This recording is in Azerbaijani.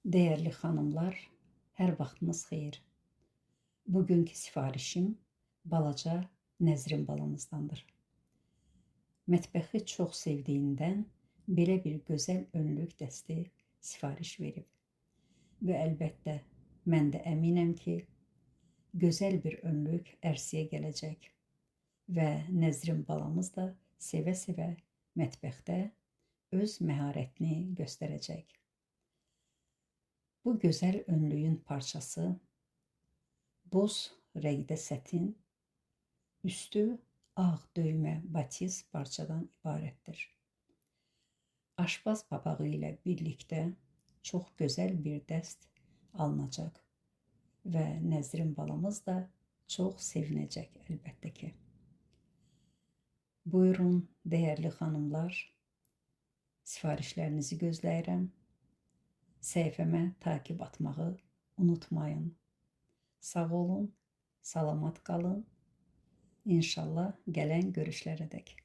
Değerli xanımlar, hər vaxtınız xeyir. Bugünkü sifarişim balaca Nəzrin balamızdandır. Mətbəxi çox sevdiyindən belə bir gözəl önlük dəsti sifariş verib. Və əlbəttə, mən də əminəm ki, gözəl bir önlük ərsiyə gələcək və Nəzrin balamız da sevə-sevə mətbəxdə öz məharətini göstərəcək. Bu gözəl önlüyün parçası boz rəngdə sətin, üstü ağ düymə batis parçadan ibarətdir. Aşpaz papağı ilə birlikdə çox gözəl bir dəst alınacaq və Nəzrin balamız da çox sevinəcək əlbəttə ki. Buyurun, dəyərli xanımlar, sifarişlərinizi gözləyirəm. Səhifəmə takib atmağı unutmayın. Sağ olun, salamat qalın. İnşallah gələn görüşlərədək.